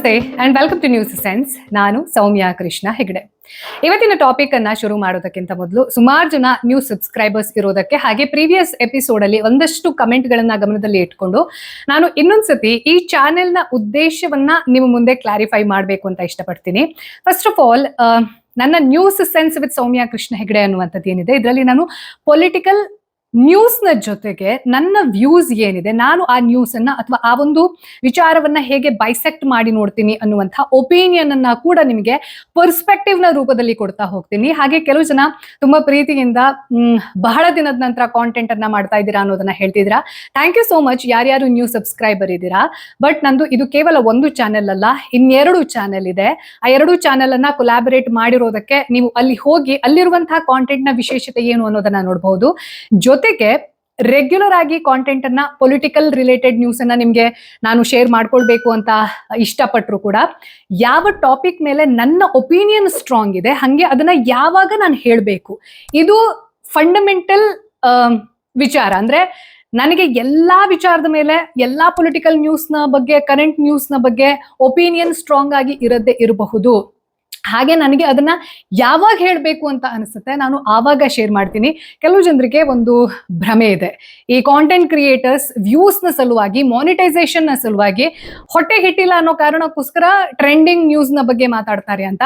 ನಮಸ್ತೆ and welcome to News Sense. ನಾನು ಸೌಮ್ಯ ಕೃಷ್ಣ ಹೆಗಡೆ. ಇವತ್ತಿನ ಟಾಪಿಕ್ ಅನ್ನ ಶುರು ಮಾಡೋದಕ್ಕಿಂತ ಮೊದಲು ಸುಮಾರು ಜನ ನ್ಯೂ ಸಬ್ಸ್ಕ್ರೈಬರ್ಸ್ ಇರೋದಕ್ಕೆ ಹಾಗೆ ಪ್ರೀವಿಯಸ್ ಎಪಿಸೋಡ್ ಅಲ್ಲಿ ಒಂದಷ್ಟು ಕಮೆಂಟ್ ಗಳನ್ನ ಗಮನದಲ್ಲಿ ಇಟ್ಕೊಂಡು ನಾನು ಇನ್ನೊಂದ್ಸತಿ ಈ ಚಾನೆಲ್ ನ ಉದ್ದೇಶವನ್ನ ನಿಮ್ಮ ಮುಂದೆ ಕ್ಲಾರಿಫೈ ಮಾಡಬೇಕು ಅಂತ ಇಷ್ಟಪಡ್ತೀನಿ. ಫಸ್ಟ್ ಆಫ್ ಆಲ್, ನನ್ನ ನ್ಯೂಸ್ ಸೆನ್ಸ್ ವಿತ್ ಸೌಮ್ಯ ಕೃಷ್ಣ ಹೆಗಡೆ ಅನ್ನುವಂಥದ್ದು ಏನಿದೆ, ಇದರಲ್ಲಿ ನಾನು ಪೊಲಿಟಿಕಲ್ ನ್ಯೂಸ್ ನ ಜೊತೆಗೆ ನನ್ನ ವ್ಯೂಸ್ ಏನಿದೆ, ನಾನು ಆ ನ್ಯೂಸ್ ಅನ್ನ ಅಥವಾ ಆ ಒಂದು ವಿಚಾರವನ್ನ ಹೇಗೆ ಬೈಸೆಕ್ಟ್ ಮಾಡಿ ನೋಡ್ತೀನಿ ಅನ್ನುವಂತಹ ಒಪಿನಿಯನ್ ಅನ್ನ ಕೂಡ ನಿಮಗೆ ಪರ್ಸ್ಪೆಕ್ಟಿವ್ ನ ರೂಪದಲ್ಲಿ ಕೊಡ್ತಾ ಹೋಗ್ತೀನಿ. ಹಾಗೆ ಕೆಲವು ಜನ ತುಂಬಾ ಪ್ರೀತಿಯಿಂದ ಬಹಳ ದಿನದ ನಂತರ ಕಾಂಟೆಂಟ್ ಅನ್ನ ಮಾಡ್ತಾ ಇದ್ದೀರಾ ಅನ್ನೋದನ್ನ ಹೇಳ್ತಿದ್ದೀರಾ. ಥ್ಯಾಂಕ್ ಯು ಸೋ ಮಚ್ ಯಾರ್ಯಾರು ನ್ಯೂ ಸಬ್ಸ್ಕ್ರೈಬರ್ ಇದ್ದೀರಾ. ಬಟ್ ನಂದು ಇದು ಕೇವಲ ಒಂದು ಚಾನೆಲ್ ಅಲ್ಲ, ಇನ್ನೆರಡು ಚಾನೆಲ್ ಇದೆ. ಆ ಎರಡು ಚಾನೆಲ್ ಅನ್ನ ಕೊಲಾಬರೇಟ್ ಮಾಡಿರೋದಕ್ಕೆ ನೀವು ಅಲ್ಲಿ ಹೋಗಿ ಅಲ್ಲಿರುವಂತಹ ಕಾಂಟೆಂಟ್ ನ ವಿಶೇಷತೆ ಏನು ಅನ್ನೋದನ್ನ ನೋಡಬಹುದು. ಜೊತೆಗೆ ರೆಗ್ಯುಲರ್ ಆಗಿ ಕಾಂಟೆಂಟ್ ಅನ್ನ ಪೊಲಿಟಿಕಲ್ ರಿಲೇಟೆಡ್ ನ್ಯೂಸ್ ಅನ್ನ ನಿಮ್ಗೆ ನಾನು ಶೇರ್ ಮಾಡ್ಕೊಳ್ಬೇಕು ಅಂತ ಇಷ್ಟಪಟ್ಟರು ಕೂಡ ಯಾವ ಟಾಪಿಕ್ ಮೇಲೆ ನನ್ನ ಒಪಿನಿಯನ್ ಸ್ಟ್ರಾಂಗ್ ಇದೆ ಹಂಗೆ ಅದನ್ನ ಯಾವಾಗ ನಾನು ಹೇಳಬೇಕು, ಇದು ಫಂಡಮೆಂಟಲ್ ವಿಚಾರ. ಅಂದ್ರೆ ನನಗೆ ಎಲ್ಲಾ ವಿಚಾರದ ಮೇಲೆ ಎಲ್ಲಾ ಪೊಲಿಟಿಕಲ್ ನ್ಯೂಸ್ ನ ಬಗ್ಗೆ, ಕರೆಂಟ್ ನ್ಯೂಸ್ ನ ಬಗ್ಗೆ ಒಪಿನಿಯನ್ ಸ್ಟ್ರಾಂಗ್ ಆಗಿ ಇರದೇ ಇರಬಹುದು. ಹಾಗೆ ನನಗೆ ಅದನ್ನ ಯಾವಾಗ ಹೇಳಬೇಕು ಅಂತ ಅನಿಸುತ್ತೆ ನಾನು ಆವಾಗ ಶೇರ್ ಮಾಡ್ತೀನಿ. ಕೆಲವು ಜನರಿಗೆ ಒಂದು ಭ್ರಮೆ ಇದೆ, ಈ ಕಾಂಟೆಂಟ್ ಕ್ರಿಯೇಟರ್ಸ್ ವ್ಯೂಸ್ ನ ಸಲುವಾಗಿ, ಮಾನಿಟೈಸೇಷನ್ ನ ಸಲುವಾಗಿ ಹೊಟ್ಟೆ ಹಿಟ್ಟಿಲ್ಲ ಅನ್ನೋ ಕಾರಣಕ್ಕೋಸ್ಕರ ಟ್ರೆಂಡಿಂಗ್ ನ್ಯೂಸ್ ನ ಬಗ್ಗೆ ಮಾತಾಡ್ತಾರೆ ಅಂತ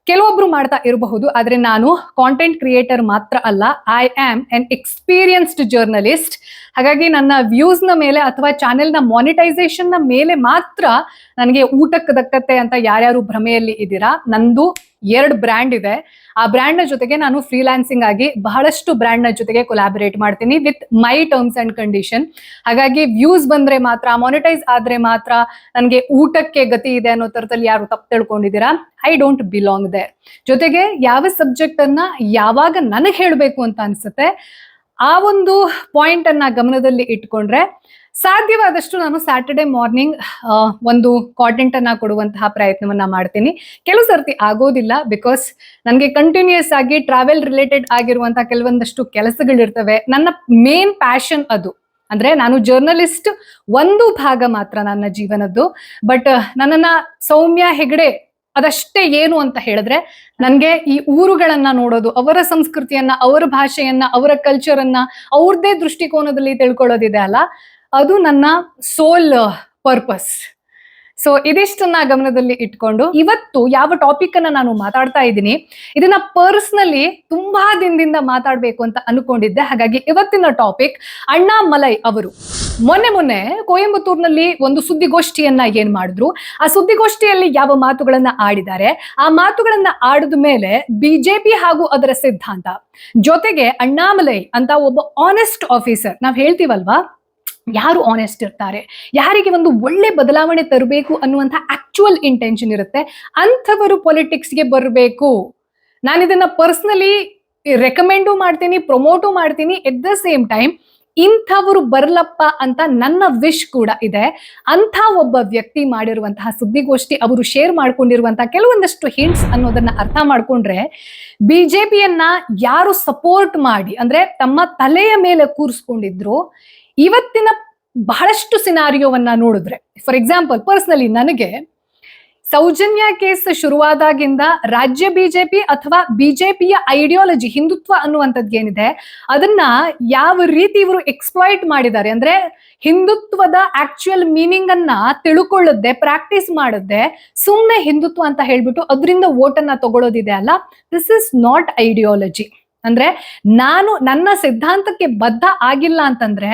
ಕೆಲವೊಬ್ರು ಮಾಡ್ತಾ ಇರಬಹುದು. ಆದ್ರೆ ನಾನು ಕಾಂಟೆಂಟ್ ಕ್ರಿಯೇಟರ್ ಮಾತ್ರ ಅಲ್ಲ, I am an experienced journalist. ಹಾಗಾಗಿ ನನ್ನ ವ್ಯೂಸ್ ನ ಮೇಲೆ ಅಥವಾ ಚಾನೆಲ್ ನ ಮಾನಿಟೈಸೇಷನ್ ನ ಮೇಲೆ ಮಾತ್ರ ನನಗೆ ಊಟಕ್ಕೆ ದಕ್ಕತ್ತೆ ಅಂತ ಯಾರ್ಯಾರು ಭ್ರಮೆಯಲ್ಲಿ ಇದ್ದೀರಾ. ನಂದು 2 ಬ್ರ್ಯಾಂಡ್ ಇದೆ. ಆ ಬ್ರ್ಯಾಂಡ್ ನ ಜೊತೆಗೆ ನಾನು ಫ್ರೀಲಾನ್ಸಿಂಗ್ ಆಗಿ ಬಹಳಷ್ಟು ಬ್ರ್ಯಾಂಡ್ ನ ಜೊತೆಗೆ ಕೊಲಾಬರೇಟ್ ಮಾಡ್ತೀನಿ with my terms and condition. ಹಾಗಾಗಿ ವ್ಯೂಸ್ ಬಂದ್ರೆ ಮಾತ್ರ, ಮಾನಿಟೈಸ್ ಆದ್ರೆ ಮಾತ್ರ ನನಗೆ ಊಟಕ್ಕೆ ಗತಿ ಇದೆ ಅನ್ನೋ ತರದಲ್ಲಿ ಯಾರು ತಪ್ಪು ತಿಳ್ಕೊಂಡಿದ್ದೀರಾ. I don't belong there. ಜೊತೆಗೆ ಯಾವ ಸಬ್ಜೆಕ್ಟ್ ಅನ್ನ ಯಾವಾಗ ನನಗೆ ಹೇಳಬೇಕು ಅಂತ ಅನ್ಸುತ್ತೆ ಆ ಒಂದು ಪಾಯಿಂಟ್ ಅನ್ನ ಗಮನದಲ್ಲಿ ಇಟ್ಕೊಂಡ್ರೆ ಸಾಧ್ಯವಾದಷ್ಟು ನಾನು ಸ್ಯಾಟರ್ಡೆ ಮಾರ್ನಿಂಗ್ ಒಂದು ಕಾಂಟೆಂಟ್ ಅನ್ನ ಕೊಡುವಂತಹ ಪ್ರಯತ್ನವನ್ನ ಮಾಡ್ತೀನಿ. ಕೆಲವು ಸರ್ತಿ ಆಗೋದಿಲ್ಲ, ಬಿಕಾಸ್ ನನಗೆ ಕಂಟಿನ್ಯೂಸ್ ಆಗಿ ಟ್ರಾವೆಲ್ ರಿಲೇಟೆಡ್ ಆಗಿರುವಂತಹ ಕೆಲವೊಂದಷ್ಟು ಕೆಲಸಗಳಿರ್ತವೆ. ನನ್ನ ಮೇನ್ ಪ್ಯಾಷನ್ ಅದು. ಅಂದ್ರೆ ನಾನು ಜರ್ನಲಿಸ್ಟ್ ಒಂದು ಭಾಗ ಮಾತ್ರ ನನ್ನ ಜೀವನದ್ದು. ಬಟ್ ನನ್ನನ್ನ ಸೌಮ್ಯ ಹೆಗಡೆ ಅದಷ್ಟೇ ಏನು ಅಂತ ಹೇಳಿದ್ರೆ, ನನ್ಗೆ ಈ ಊರುಗಳನ್ನ ನೋಡೋದು, ಅವರ ಸಂಸ್ಕೃತಿಯನ್ನ, ಅವರ ಭಾಷೆಯನ್ನ, ಅವರ ಕಲ್ಚರ್ ಅನ್ನ ಅವ್ರದ್ದೇ ದೃಷ್ಟಿಕೋನದಲ್ಲಿ ತಿಳ್ಕೊಳ್ಳೋದಿದೆ ಅಲ್ಲ, ಅದು ನನ್ನ ಸೋಲ್ ಪರ್ಪಸ್. ಸೊ ಇದಿಷ್ಟನ್ನ ಗಮನದಲ್ಲಿ ಇಟ್ಕೊಂಡು ಇವತ್ತು ಯಾವ ಟಾಪಿಕ್ ಅನ್ನ ನಾನು ಮಾತಾಡ್ತಾ ಇದ್ದೀನಿ, ಇದನ್ನ ಪರ್ಸನಲಿ ತುಂಬಾ ದಿನದಿಂದ ಮಾತಾಡ್ಬೇಕು ಅಂತ ಅನ್ಕೊಂಡಿದ್ದೆ. ಹಾಗಾಗಿ ಇವತ್ತಿನ ಟಾಪಿಕ್, ಅಣ್ಣಾಮಲೈ ಅವರು ಮೊನ್ನೆ ಕೊಯಂಬತ್ತೂರ್ನಲ್ಲಿ ಒಂದು ಸುದ್ದಿಗೋಷ್ಠಿಯನ್ನ ಏನ್ ಮಾಡಿದ್ರು, ಆ ಸುದ್ದಿಗೋಷ್ಠಿಯಲ್ಲಿ ಯಾವ ಮಾತುಗಳನ್ನ ಆಡಿದ್ದಾರೆ, ಆ ಮಾತುಗಳನ್ನ ಆಡಿದ ಮೇಲೆ ಬಿಜೆಪಿ ಹಾಗೂ ಅದರ ಸಿದ್ಧಾಂತ, ಜೊತೆಗೆ ಅಣ್ಣಾಮಲೈ ಅಂತ ಒಬ್ಬ ಆನೆಸ್ಟ್ ಆಫೀಸರ್, ನಾವ್ ಹೇಳ್ತೀವಲ್ವಾ ಯಾರು ಆನೆಸ್ಟ್ ಇರ್ತಾರೆ, ಯಾರಿಗೆ ಒಂದು ಒಳ್ಳೆ ಬದಲಾವಣೆ ತರಬೇಕು ಅನ್ನುವಂಥ ಆಕ್ಚುಯಲ್ ಇಂಟೆನ್ಷನ್ ಇರುತ್ತೆ, ಅಂಥವರು ಪೊಲಿಟಿಕ್ಸ್ಗೆ ಬರಬೇಕು. ನಾನು ಇದನ್ನ ಪರ್ಸನಲಿ ರೆಕಮೆಂಡು ಮಾಡ್ತೀನಿ, ಪ್ರಮೋಟು ಮಾಡ್ತೀನಿ. ಎಟ್ ದ ಸೇಮ್ ಟೈಮ್ ಇಂಥವರು ಬರ್ಲಪ್ಪ ಅಂತ ನನ್ನ ವಿಶ್ ಕೂಡ ಇದೆ. ಅಂಥ ಒಬ್ಬ ವ್ಯಕ್ತಿ ಮಾಡಿರುವಂತಹ ಸುದ್ದಿಗೋಷ್ಠಿ, ಅವರು ಶೇರ್ ಮಾಡ್ಕೊಂಡಿರುವಂತಹ ಕೆಲವೊಂದಷ್ಟು ಹಿಂಟ್ಸ್ ಅನ್ನೋದನ್ನ ಅರ್ಥ ಮಾಡ್ಕೊಂಡ್ರೆ ಬಿಜೆಪಿಯನ್ನ ಯಾರು ಸಪೋರ್ಟ್ ಮಾಡಿ ಅಂದ್ರೆ ತಮ್ಮ ತಲೆಯ ಮೇಲೆ ಕೂರಿಸ್ಕೊಂಡಿದ್ರು, ಇವತ್ತಿನ ಬಹಳಷ್ಟು ಸಿನಾರಿಯೋವನ್ನ ನೋಡಿದ್ರೆ, ಫಾರ್ ಎಕ್ಸಾಂಪಲ್ ಪರ್ಸನಲಿ ನನಗೆ ಸೌಜನ್ಯ ಕೇಸ್ ಶುರುವಾದಾಗಿಂದ ರಾಜ್ಯ ಬಿಜೆಪಿ ಅಥವಾ ಬಿಜೆಪಿಯ ಐಡಿಯಾಲಜಿ, ಹಿಂದುತ್ವ ಅನ್ನುವಂಥದ್ದು ಏನಿದೆ ಅದನ್ನ ಯಾವ ರೀತಿ ಇವರು ಎಕ್ಸ್ಪ್ಲಾಯ್ಟ್ ಮಾಡಿದ್ದಾರೆ ಅಂದ್ರೆ, ಹಿಂದುತ್ವದ ಆಕ್ಚುಯಲ್ ಮೀನಿಂಗ್ ಅನ್ನ ತಿಳ್ಕೊಳ್ಳದೆ, ಪ್ರಾಕ್ಟೀಸ್ ಮಾಡದೆ ಸುಮ್ಮನೆ ಹಿಂದುತ್ವ ಅಂತ ಹೇಳ್ಬಿಟ್ಟು ಅದರಿಂದ ವೋಟನ್ನ ತಗೊಳ್ಳೋದಿದೆ ಅಲ್ಲ, ದಿಸ್ ಇಸ್ ನಾಟ್ ಐಡಿಯಾಲಜಿ. ಅಂದ್ರೆ ನಾನು ನನ್ನ ಸಿದ್ಧಾಂತಕ್ಕೆ ಬದ್ಧ ಆಗಿಲ್ಲ ಅಂತಂದ್ರೆ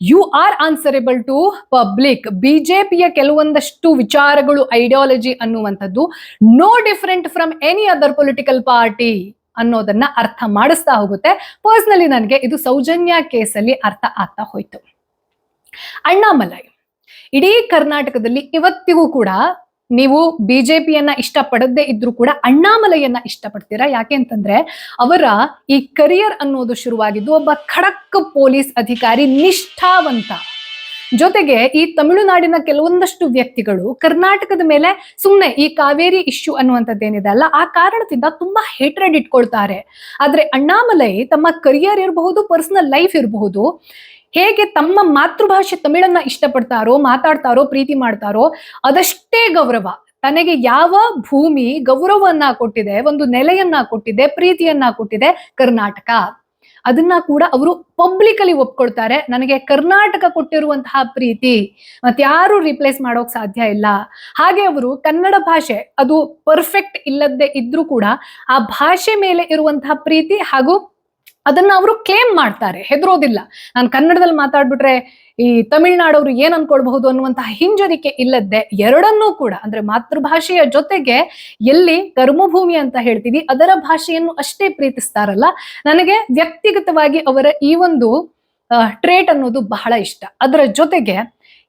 you are answerable to public. ಬಿಜೆಪಿಯ ಕೆಲವೊಂದಷ್ಟು ವಿಚಾರಗಳು, ಐಡಿಯಾಲಜಿ ಅನ್ನುವಂಥದ್ದು no different from any other political party ಅನ್ನೋದನ್ನ ಅರ್ಥ ಮಾಡಿಸ್ತಾ ಹೋಗುತ್ತೆ. ಪರ್ಸನಲಿ ನನಗೆ ಇದು ಸೌಜನ್ಯ ಕೇಸಲ್ಲಿ ಅರ್ಥ ಆಗ್ತಾ ಹೋಯ್ತು. ಅಣ್ಣಾಮಲೈ ಇಡೀ ಕರ್ನಾಟಕದಲ್ಲಿ ಇವತ್ತಿಗೂ ಕೂಡ ನೀವು ಬಿಜೆಪಿಯನ್ನ ಇಷ್ಟಪಡದೇ ಇದ್ರೂ ಕೂಡ ಅಣ್ಣಾಮಲೈಯನ್ನ ಇಷ್ಟಪಡ್ತೀರಾ. ಯಾಕೆ ಅಂತಂದ್ರೆ ಅವರ ಈ ಕರಿಯರ್ ಅನ್ನೋದು ಶುರುವಾಗಿದ್ದು ಒಬ್ಬ ಖಡಕ್ ಪೊಲೀಸ್ ಅಧಿಕಾರಿ, ನಿಷ್ಠಾವಂತ. ಜೊತೆಗೆ ಈ ತಮಿಳುನಾಡಿನ ಕೆಲವೊಂದಷ್ಟು ವ್ಯಕ್ತಿಗಳು ಕರ್ನಾಟಕದ ಮೇಲೆ ಸುಮ್ಮನೆ ಈ ಕಾವೇರಿ ಇಶ್ಯೂ ಅನ್ನುವಂಥದ್ದೇನಿದೆ ಅಲ್ಲ, ಆ ಕಾರಣದಿಂದ ತುಂಬಾ ಹೇಟ್ರೆಡ್ ಇಟ್ಕೊಳ್ತಾರೆ. ಆದ್ರೆ ಅಣ್ಣಾಮಲೈ ತಮ್ಮ ಕರಿಯರ್ ಇರಬಹುದು, ಪರ್ಸನಲ್ ಲೈಫ್ ಇರಬಹುದು, ಹೇಗೆ ತಮ್ಮ ಮಾತೃಭಾಷೆ ತಮಿಳನ್ನ ಇಷ್ಟಪಡ್ತಾರೋ, ಮಾತಾಡ್ತಾರೋ, ಪ್ರೀತಿ ಮಾಡ್ತಾರೋ, ಅದಷ್ಟೇ ಗೌರವ ತನಗೆ ಯಾವ ಭೂಮಿ ಗೌರವವನ್ನ ಕೊಟ್ಟಿದೆ, ಒಂದು ನೆಲೆಯನ್ನ ಕೊಟ್ಟಿದೆ, ಪ್ರೀತಿಯನ್ನ ಕೊಟ್ಟಿದೆ, ಕರ್ನಾಟಕ. ಅದನ್ನ ಕೂಡ ಅವರು ಪಬ್ಲಿಕಲಿ ಒಪ್ಕೊಳ್ತಾರೆ. ನನಗೆ ಕರ್ನಾಟಕ ಕೊಟ್ಟಿರುವಂತಹ ಪ್ರೀತಿ ಮತ್ಯಾರು ರಿಪ್ಲೇಸ್ ಮಾಡೋಕ್ ಸಾಧ್ಯ ಇಲ್ಲ. ಹಾಗೆ ಅವರು ಕನ್ನಡ ಭಾಷೆ ಅದು ಪರ್ಫೆಕ್ಟ್ ಇಲ್ಲದೆ ಇದ್ರೂ ಕೂಡ ಆ ಭಾಷೆ ಮೇಲೆ ಇರುವಂತಹ ಪ್ರೀತಿ ಹಾಗೂ ಅದನ್ನ ಅವರು ಕ್ಲೇಮ್ ಮಾಡ್ತಾರೆ, ಹೆದರೋದಿಲ್ಲ. ನಾನು ಕನ್ನಡದಲ್ಲಿ ಮಾತಾಡ್ಬಿಟ್ರೆ ಈ ತಮಿಳ್ನಾಡವರು ಏನ್ ಅನ್ಕೊಳ್ಬಹುದು ಅನ್ನುವಂತಹ ಹಿಂಜರಿಕೆ ಇಲ್ಲದೆ ಎರಡನ್ನೂ ಕೂಡ ಅಂದ್ರೆ ಮಾತೃಭಾಷೆಯ ಜೊತೆಗೆ ಎಲ್ಲಿ ಕರ್ಮಭೂಮಿ ಅಂತ ಹೇಳ್ತೀವಿ ಅದರ ಭಾಷೆಯನ್ನು ಅಷ್ಟೇ ಪ್ರೀತಿಸ್ತಾರಲ್ಲ. ನನಗೆ ವ್ಯಕ್ತಿಗತವಾಗಿ ಅವರ ಈ ಒಂದು ಟ್ರೇಟ್ ಅನ್ನೋದು ಬಹಳ ಇಷ್ಟ. ಅದರ ಜೊತೆಗೆ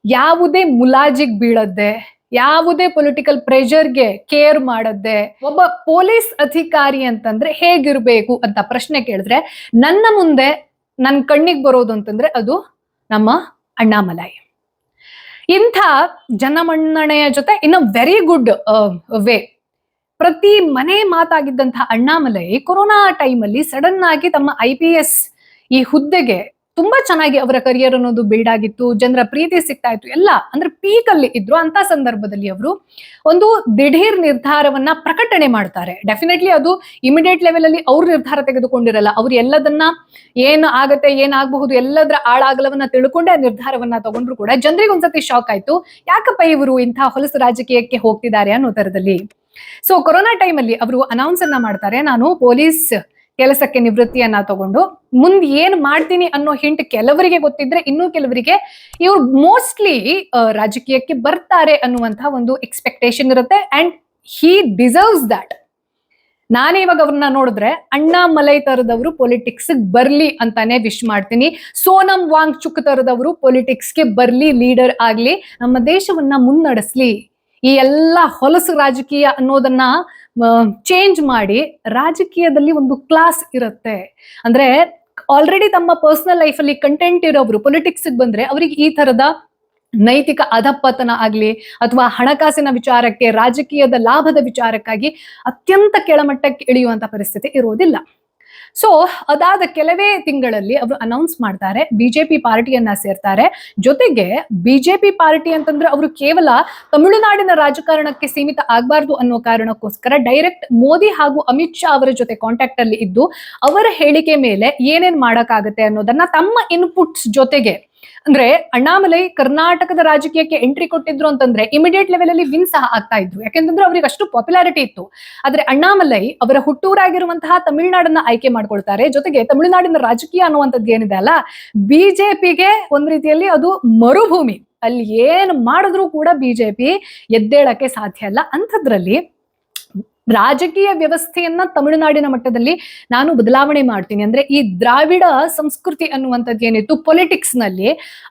ಯಾವುದೇ ಮುಲಾಜಿಗ್ ಬೀಳದ್ದೆ, ಯಾವುದೇ ಪೊಲಿಟಿಕಲ್ ಪ್ರೆಷರ್ಗೆ ಕೇರ್ ಮಾಡದ್ದೆ, ಒಬ್ಬ ಪೊಲೀಸ್ ಅಧಿಕಾರಿ ಅಂತಂದ್ರೆ ಹೇಗಿರ್ಬೇಕು ಅಂತ ಪ್ರಶ್ನೆ ಕೇಳಿದ್ರೆ ನನ್ನ ಮುಂದೆ ನನ್ ಕಣ್ಣಿಗೆ ಬರೋದು ಅಂತಂದ್ರೆ ಅದು ನಮ್ಮ ಅಣ್ಣಾಮಲೈ. ಇಂಥ ಜನಮನ್ನಣೆಯ ಜೊತೆ ಇನ್ ವೆರಿ ಗುಡ್ ವೇ ಪ್ರತಿ ಮನೆ ಮಾತಾಗಿದ್ದಂತಹ ಅಣ್ಣಾಮಲೈ ಕೊರೋನಾ ಟೈಮಲ್ಲಿ ಸಡನ್ ಆಗಿ ತಮ್ಮ IPS ಈ ಹುದ್ದೆಗೆ ತುಂಬಾ ಚೆನ್ನಾಗಿ ಅವರ ಕರಿಯರ್ ಅನ್ನೋದು ಬಿಲ್ಡ್ ಆಗಿತ್ತು, ಜನರ ಪ್ರೀತಿ ಸಿಗ್ತಾ ಇತ್ತು, ಎಲ್ಲ ಅಂದ್ರೆ ಪೀಕ್ ಅಲ್ಲಿ ಇದ್ರು. ಅಂತ ಸಂದರ್ಭದಲ್ಲಿ ಅವರು ಒಂದು ದಿಢೀರ್ ನಿರ್ಧಾರವನ್ನ ಪ್ರಕಟಣೆ ಮಾಡ್ತಾರೆ. ಡೆಫಿನೆಟ್ಲಿ ಅದು ಇಮಿಡಿಯೇಟ್ ಲೆವೆಲ್ ಅಲ್ಲಿ ಅವ್ರ ನಿರ್ಧಾರ ತೆಗೆದುಕೊಂಡಿರಲ್ಲ. ಅವ್ರು ಎಲ್ಲದನ್ನ ಏನ್ ಆಗತ್ತೆ ಏನಾಗಬಹುದು ಎಲ್ಲದರ ಆಳಾಗಲವನ್ನ ತಿಳ್ಕೊಂಡೆ ಆ ನಿರ್ಧಾರವನ್ನ ತಗೊಂಡ್ರು ಕೂಡ ಜನರಿಗೆ ಒಂದ್ಸತಿ ಶಾಕ್ ಆಯ್ತು, ಯಾಕಪ್ಪ ಇವರು ಇಂಥ ಹೊಲಸು ರಾಜಕೀಯಕ್ಕೆ ಹೋಗ್ತಿದ್ದಾರೆ ಅನ್ನೋ ತರದಲ್ಲಿ. ಸೊ ಕೊರೋನಾ ಟೈಮಲ್ಲಿ ಅವರು ಅನೌನ್ಸ್ ಅನ್ನ ಮಾಡ್ತಾರೆ, ನಾನು ಪೊಲೀಸ್ ಕೆಲಸಕ್ಕೆ ನಿವೃತ್ತಿಯನ್ನ ತಗೊಂಡು ಮುಂದೆ ಏನ್ ಮಾಡ್ತೀನಿ ಅನ್ನೋ ಹಿಂಟ್ ಕೆಲವರಿಗೆ ಗೊತ್ತಿದ್ರೆ ಇನ್ನೂ ಕೆಲವರಿಗೆ ಇವ್ರು ಮೋಸ್ಟ್ಲಿ ರಾಜಕೀಯಕ್ಕೆ ಬರ್ತಾರೆ ಅನ್ನುವಂತಹ ಒಂದು ಎಕ್ಸ್ಪೆಕ್ಟೇಷನ್ ಇರುತ್ತೆ. And he deserves that. ನಾನೇ ಇವಾಗ ಅವ್ರನ್ನ ನೋಡಿದ್ರೆ ಅಣ್ಣಾಮಲೈ ತರದವರು ಪೊಲಿಟಿಕ್ಸ್ ಬರ್ಲಿ ಅಂತಾನೆ ವಿಶ್ ಮಾಡ್ತೀನಿ. ಸೋನಂ ವಾಂಗ್ಚುಕ್ ತರದವರು ಪೊಲಿಟಿಕ್ಸ್ಗೆ ಬರ್ಲಿ, ಲೀಡರ್ ಆಗ್ಲಿ, ನಮ್ಮ ದೇಶವನ್ನ ಮುನ್ನಡೆಸ್ಲಿ. ಈ ಎಲ್ಲ ಹೊಲಸು ರಾಜಕೀಯ ಅನ್ನೋದನ್ನ ಚೇಂಜ್ ಮಾಡಿ ರಾಜಕೀಯದಲ್ಲಿ ಒಂದು ಕ್ಲಾಸ್ ಇರುತ್ತೆ. ಅಂದ್ರೆ ಆಲ್ರೆಡಿ ತಮ್ಮ ಪರ್ಸನಲ್ ಲೈಫ್ ಅಲ್ಲಿ ಕಂಟೆಂಟ್ ಇರೋರು ಪೊಲಿಟಿಕ್ಸ್ ಬಂದ್ರೆ ಅವರಿಗೆ ಈ ತರದ ನೈತಿಕ ಅಧಪತನ ಆಗ್ಲಿ ಅಥವಾ ಹಣಕಾಸಿನ ವಿಚಾರಕ್ಕೆ ರಾಜಕೀಯದ ಲಾಭದ ವಿಚಾರಕ್ಕಾಗಿ ಅತ್ಯಂತ ಕೆಳಮಟ್ಟಕ್ಕೆ ಇಳಿಯುವಂತ ಪರಿಸ್ಥಿತಿ ಇರೋದಿಲ್ಲ. ಸೊ ಅದಾದ ಕೆಲವೇ ತಿಂಗಳಲ್ಲಿ ಅವರು ಅನೌನ್ಸ್ ಮಾಡ್ತಾರೆ, ಬಿಜೆಪಿ ಪಾರ್ಟಿಯನ್ನ ಸೇರ್ತಾರೆ. ಜೊತೆಗೆ ಬಿಜೆಪಿ ಪಾರ್ಟಿ ಅಂತಂದ್ರೆ ಅವರು ಕೇವಲ ತಮಿಳುನಾಡಿನ ರಾಜಕಾರಣಕ್ಕೆ ಸೀಮಿತ ಆಗಬಾರ್ದು ಅನ್ನೋ ಕಾರಣಕ್ಕೋಸ್ಕರ ಡೈರೆಕ್ಟ್ ಮೋದಿ ಹಾಗೂ ಅಮಿತ್ ಶಾ ಅವರ ಜೊತೆ ಕಾಂಟ್ಯಾಕ್ಟ್ ಅಲ್ಲಿ ಇದ್ದು ಅವರ ಹೇಳಿಕೆ ಮೇಲೆ ಏನೇನ್ ಮಾಡಕ್ಕಾಗತ್ತೆ ಅನ್ನೋದನ್ನ ತಮ್ಮ ಇನ್ಪುಟ್ಸ್ ಜೊತೆಗೆ, ಅಂದ್ರೆ ಅಣ್ಣಾಮಲೈ ಕರ್ನಾಟಕದ ರಾಜಕೀಯಕ್ಕೆ ಎಂಟ್ರಿ ಕೊಟ್ಟಿದ್ರು ಅಂತಂದ್ರೆ ಇಮಿಡಿಯೇಟ್ ಲೆವೆಲ್ ಅಲ್ಲಿ ವಿನ್ ಸಹ ಆಗ್ತಾ ಇದ್ರು, ಯಾಕೆಂತಂದ್ರೆ ಅವ್ರಿಗೆ ಅಷ್ಟು ಪಾಪ್ಯುಲಾರಿಟಿ ಇತ್ತು. ಆದ್ರೆ ಅಣ್ಣಾಮಲೈ ಅವರ ಹುಟ್ಟೂರಾಗಿರುವಂತಹ ತಮಿಳುನಾಡನ್ನ ಆಯ್ಕೆ ಮಾಡ್ಕೊಳ್ತಾರೆ. ಜೊತೆಗೆ ತಮಿಳುನಾಡಿನ ರಾಜಕೀಯ ಅನ್ನುವಂಥದ್ದು ಏನಿದೆ ಅಲ್ಲ, ಬಿಜೆಪಿಗೆ ಒಂದ್ ರೀತಿಯಲ್ಲಿ ಅದು ಮರುಭೂಮಿ. ಅಲ್ಲಿ ಏನ್ ಮಾಡಿದ್ರು ಕೂಡ ಬಿಜೆಪಿ ಎದ್ದೇಳಕ್ಕೆ ಸಾಧ್ಯ ಇಲ್ಲ. ಅಂಥದ್ರಲ್ಲಿ ರಾಜಕೀಯ ವ್ಯವಸ್ಥೆಯನ್ನ ತಮಿಳುನಾಡಿನ ಮಟ್ಟದಲ್ಲಿ ನಾನು ಬದಲಾವಣೆ ಮಾಡ್ತೀನಿ, ಅಂದ್ರೆ ಈ ದ್ರಾವಿಡ ಸಂಸ್ಕೃತಿ ಅನ್ನುವಂಥದ್ದು ಏನಿತ್ತು ಪೊಲಿಟಿಕ್ಸ್ ನಲ್ಲಿ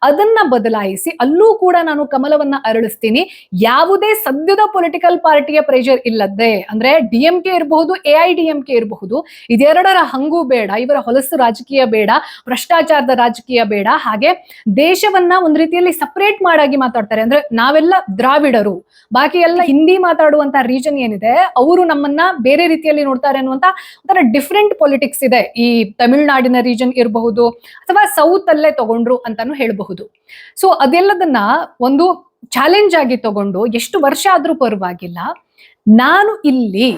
ಅದನ್ನ ಬದಲಾಯಿಸಿ ಅಲ್ಲೂ ಕೂಡ ನಾನು ಕಮಲವನ್ನ ಅರಳಿಸ್ತೀನಿ. ಯಾವುದೇ ಸದ್ಯದ ಪೊಲಿಟಿಕಲ್ ಪಾರ್ಟಿಯ ಪ್ರೆಷರ್ ಇಲ್ಲದೆ, ಅಂದ್ರೆ DMK ಇರಬಹುದು, AIDMK ಇರಬಹುದು, ಇದೆರಡರ ಹಂಗೂ ಬೇಡ, ಇವರ ಹೊಲಸು ರಾಜಕೀಯ ಬೇಡ, ಭ್ರಷ್ಟಾಚಾರದ ರಾಜಕೀಯ ಬೇಡ. ಹಾಗೆ ದೇಶವನ್ನ ಒಂದ್ ರೀತಿಯಲ್ಲಿ ಸಪರೇಟ್ ಮಾಡಾಗಿ ಮಾತಾಡ್ತಾರೆ. ಅಂದ್ರೆ ನಾವೆಲ್ಲ ದ್ರಾವಿಡರು, ಬಾಕಿ ಎಲ್ಲ ಹಿಂದಿ ಮಾತಾಡುವಂತ ರೀಜನ್ ಏನಿದೆ ಅವರು ನಮ್ಮನ್ನ ಬೇರೆ ರೀತಿಯಲ್ಲಿ ನೋಡ್ತಾರೆ ಅನ್ನುವಂತ ಒಂಥರ ಡಿಫ್ರೆಂಟ್ ಪೊಲಿಟಿಕ್ಸ್ ಇದೆ ಈ ತಮಿಳುನಾಡಿನ ರೀಜನ್ ಇರಬಹುದು ಅಥವಾ ಸೌತ್ ಅಲ್ಲೇ ತಗೊಂಡ್ರು ಅಂತಾನು ಹೇಳಬಹುದು. ಸೊ ಅದೆಲ್ಲದನ್ನ ಒಂದು ಚಾಲೆಂಜ್ ಆಗಿ ತಗೊಂಡು ಎಷ್ಟು ವರ್ಷ ಆದ್ರೂ ಪರವಾಗಿಲ್ಲ, ನಾನು ಇಲ್ಲಿ